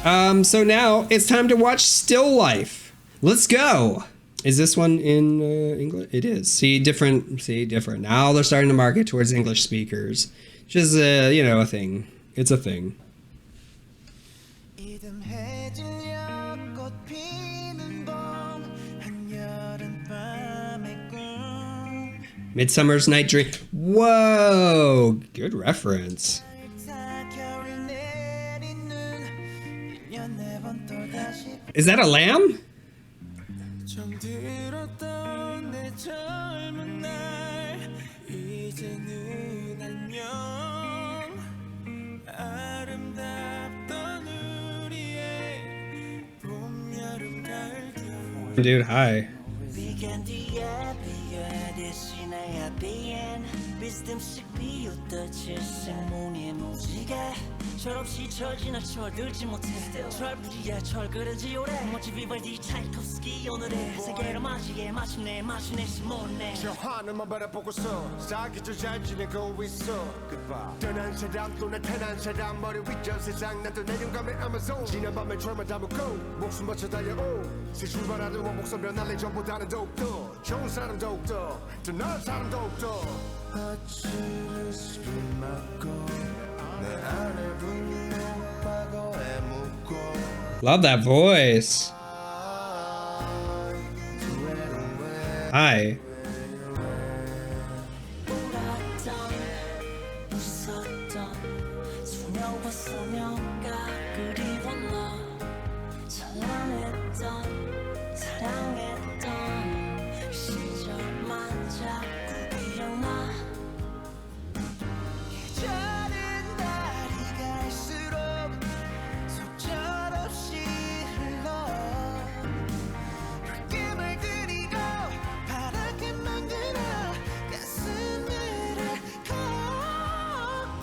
So now it's time to watch Still Life. Let's go. Is this one in English? It is. See, different. Now they're starting to market towards English speakers, which is, a thing. It's a thing. Midsummer's Night Dream. Whoa, good reference. Is that a lamb? Dude, hi. 철없이 철 지나 철 들지 못해 철 부지야 철 그런지 오래 멋진 비발디 차이콥스키 오늘의 세계를 맞이해 마침내 마침내 시몬네 저 하늘만 바라보고서 사기도 잘 지내고 있어 Goodbye 떠난 사람 또 나타난 사람 머리 위저 세상 나도 내 영감의 아마존 지난 밤에 철만 담고 목숨 바쳐 달려오 새 출발하는 원목선 변할래 전보다는 더욱더 좋은 사람 더욱더 더 나은 사람 더욱더 아침을 숨 막고 Love that voice. Hi.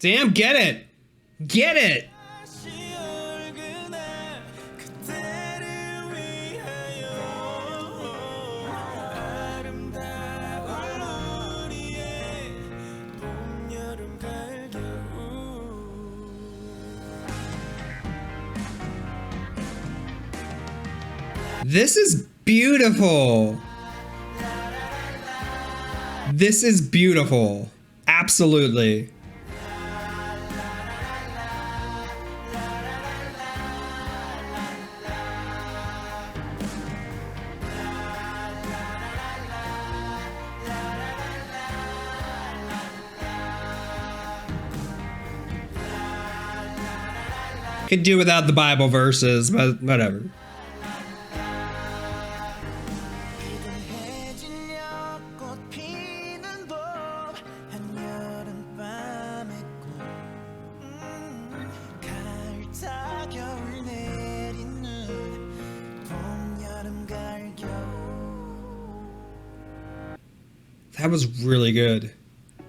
Damn, get it! Get it! This is beautiful. This is beautiful. Absolutely. Could do without the Bible verses, but whatever. That was really good.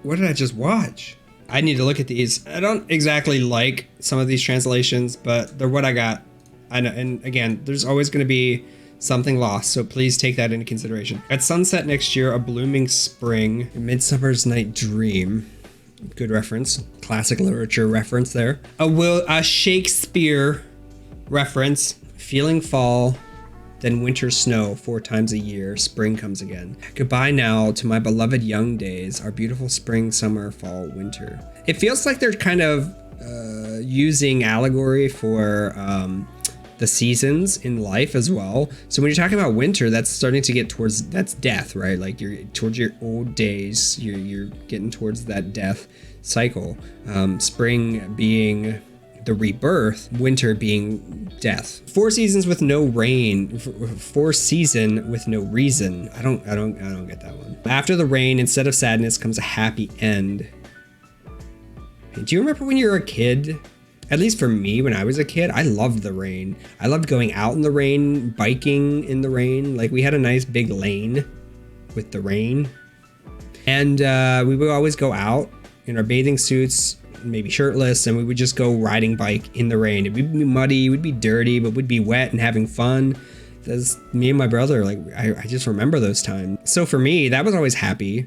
What did I just watch? I need to look at these. I don't exactly like some of these translations, but they're what I got. I know, and again, there's always going to be something lost, so please take that into consideration. At sunset next year, a blooming spring, Midsummer's Night Dream. Good reference. Classic literature reference there. A Shakespeare reference. Feeling fall, then winter snow 4 times a year, spring comes again. Goodbye now to my beloved young days, our beautiful spring, summer, fall, winter. It feels like they're kind of using allegory for the seasons in life as well. So when you're talking about winter, that's starting to get towards, that's death, right? Like you're towards your old days, you're getting towards that death cycle. Spring being the rebirth, winter being death. 4 seasons with no rain, 4 season with no reason. I don't get that one. After the rain, instead of sadness comes a happy end. Do you remember when you were a kid? At least for me, when I was a kid, I loved the rain. I loved going out in the rain, biking in the rain. Like we had a nice big lane with the rain. And we would always go out in our bathing suits, maybe shirtless, and we would just go riding bike in the rain. It would be muddy, it would be dirty, but we'd be wet and having fun. That's me and my brother, like I just remember those times. So for me, that was always happy.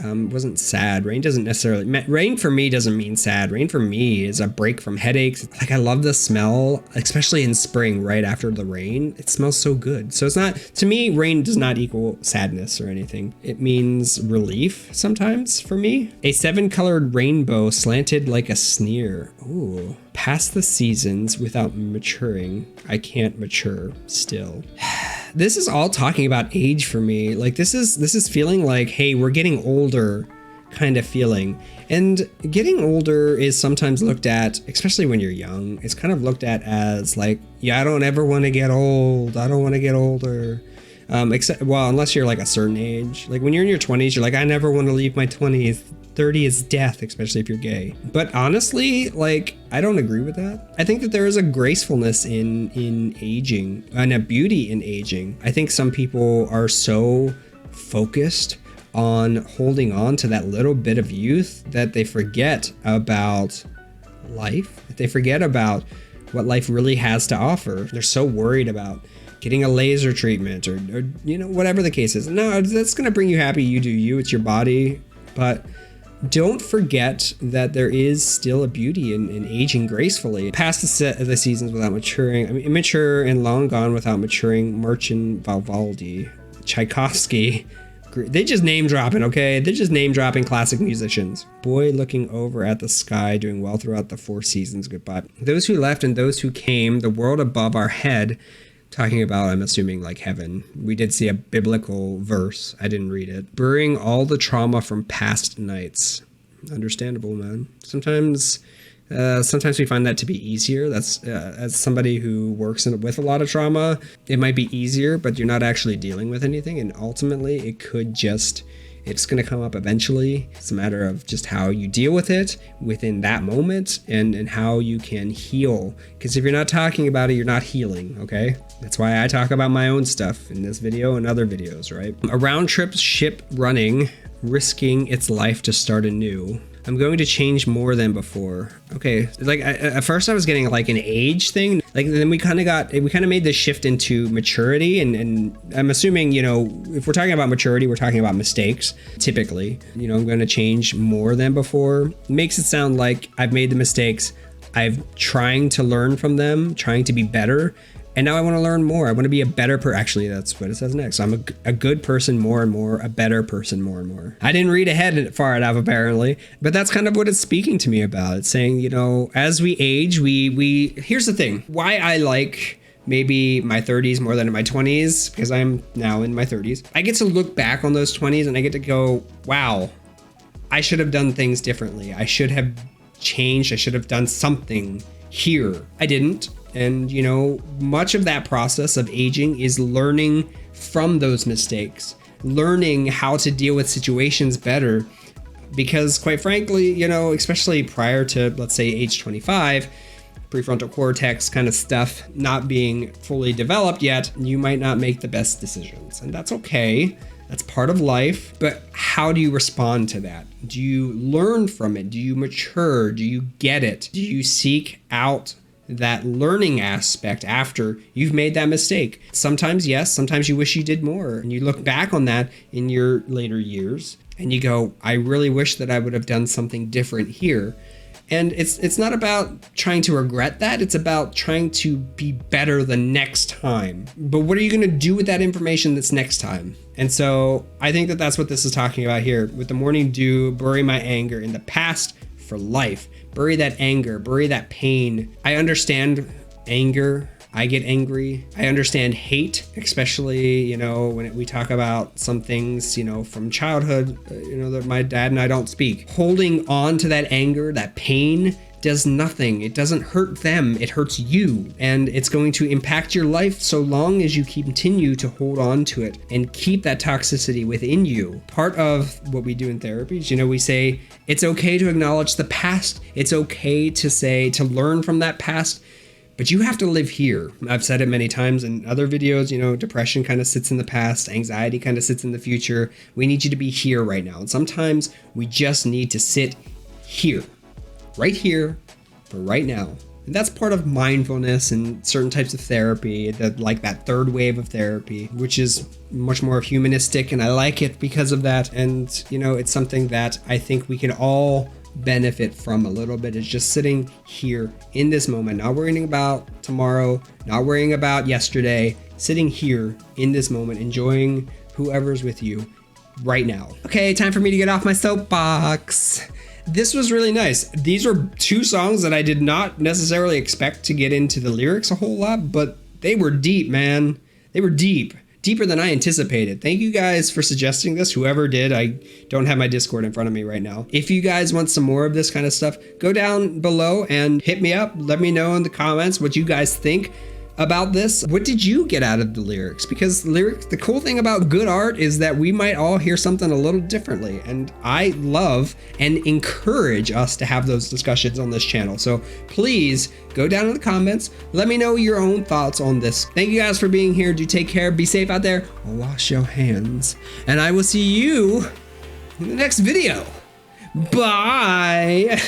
Wasn't sad. Rain doesn't necessarily, rain for me doesn't mean sad. Rain for me is a break from headaches. Like, I love the smell, especially in spring, right after the rain. It smells so good. So it's not, to me, rain does not equal sadness or anything. It means relief sometimes for me. A 7-colored rainbow slanted like a sneer. Ooh. Past the seasons without maturing. I can't mature still. This is all talking about age for me. Like, this is feeling like, hey, we're getting older kind of feeling. And getting older is sometimes looked at, especially when you're young, it's kind of looked at as like, yeah, I don't ever want to get old. I don't want to get older. Except, well, unless you're like a certain age. Like when you're in your 20s, you're like, I never want to leave my 20s. 30 is death, especially if you're gay. But honestly, like, I don't agree with that. I think that there is a gracefulness in aging and a beauty in aging. I think some people are so focused on holding on to that little bit of youth that they forget about life, that they forget about what life really has to offer. They're so worried about getting a laser treatment or you know, whatever the case is. No, that's going to bring you happy. You do you, it's your body. But don't forget that there is still a beauty in aging gracefully. Past the seasons without maturing. I mean, immature and long gone without maturing. Merchant Vivaldi, Tchaikovsky. They just name dropping, okay? They're just name dropping classic musicians. Boy looking over at the sky, doing well throughout the 4 seasons. Goodbye. Those who left and those who came, the world above our head. Talking about, I'm assuming, like heaven. We did see a biblical verse. I didn't read it. Burying all the trauma from past nights. Understandable, man. Sometimes we find that to be easier. That's as somebody who works with a lot of trauma, it might be easier, but you're not actually dealing with anything. And ultimately, it could just, it's going to come up eventually. It's a matter of just how you deal with it within that moment and how you can heal. Because if you're not talking about it, you're not healing, okay? That's why I talk about my own stuff in this video and other videos, right? A round trip ship running, risking its life to start anew. I'm going to change more than before. Okay, like at first I was getting like an age thing. Like then we kind of made this shift into maturity, and I'm assuming, you know, if we're talking about maturity, we're talking about mistakes. Typically, you know, I'm going to change more than before. Makes it sound like I've made the mistakes. I'm trying to learn from them, trying to be better. And now I want to learn more. I want to be a better person. Actually, that's what it says next. I'm a good person more and more, a better person more and more. I didn't read ahead far enough, apparently, but that's kind of what it's speaking to me about. It's saying, you know, as we age, we here's the thing. Why I like maybe my 30s more than in my 20s, because I'm now in my 30s. I get to look back on those 20s and I get to go, wow, I should have done things differently. I should have changed. I should have done something here. I didn't. And, you know, much of that process of aging is learning from those mistakes, learning how to deal with situations better. Because quite frankly, you know, especially prior to, let's say, age 25, prefrontal cortex kind of stuff not being fully developed yet, you might not make the best decisions. And that's okay. That's part of life. But how do you respond to that? Do you learn from it? Do you mature? Do you get it? Do you seek out that learning aspect after you've made that mistake? Sometimes yes, sometimes you wish you did more, and you look back on that in your later years and you go, I really wish that I would have done something different here. And it's not about trying to regret that, it's about trying to be better the next time. But what are you going to do with that information that's next time? And so I think that that's what this is talking about here. With the morning dew, bury my anger in the past for life. Bury that anger, bury that pain. I understand anger. I get angry. I understand hate, especially, you know, when we talk about some things, you know, from childhood, you know, that my dad and I don't speak. Holding on to that anger, that pain, does nothing. It doesn't hurt them. It hurts you. And it's going to impact your life so long as you continue to hold on to it and keep that toxicity within you. Part of what we do in therapy is, you know, we say it's okay to acknowledge the past. It's okay to learn from that past. But you have to live here. I've said it many times in other videos, you know, depression kind of sits in the past, anxiety kind of sits in the future. We need you to be here right now. And sometimes we just need to sit here, right for right now, And that's part of mindfulness and certain types of therapy, like that third wave of therapy, which is much more humanistic, and I like it because of that. And, you know, it's something that I think we can all benefit from a little bit, is just sitting here in this moment, not worrying about tomorrow, not worrying about yesterday, sitting here in this moment, enjoying whoever's with you right now. Okay, time for me to get off my soapbox. This was really nice. These were two songs that I did not necessarily expect to get into the lyrics a whole lot, but they were deep, man. They were deep. Deeper than I anticipated. Thank you guys for suggesting this, whoever did. I don't have my Discord in front of me right now. If you guys want some more of this kind of stuff, go down below and hit me up. Let me know in the comments what you guys think about this. What did you get out of the lyrics? Because the cool thing about good art is that we might all hear something a little differently, and I love and encourage us to have those discussions on this channel. So please go down in the comments, let me know your own thoughts on this. Thank you guys for being here. Do take care, be safe out there, wash your hands, and I will see you in the next video. Bye.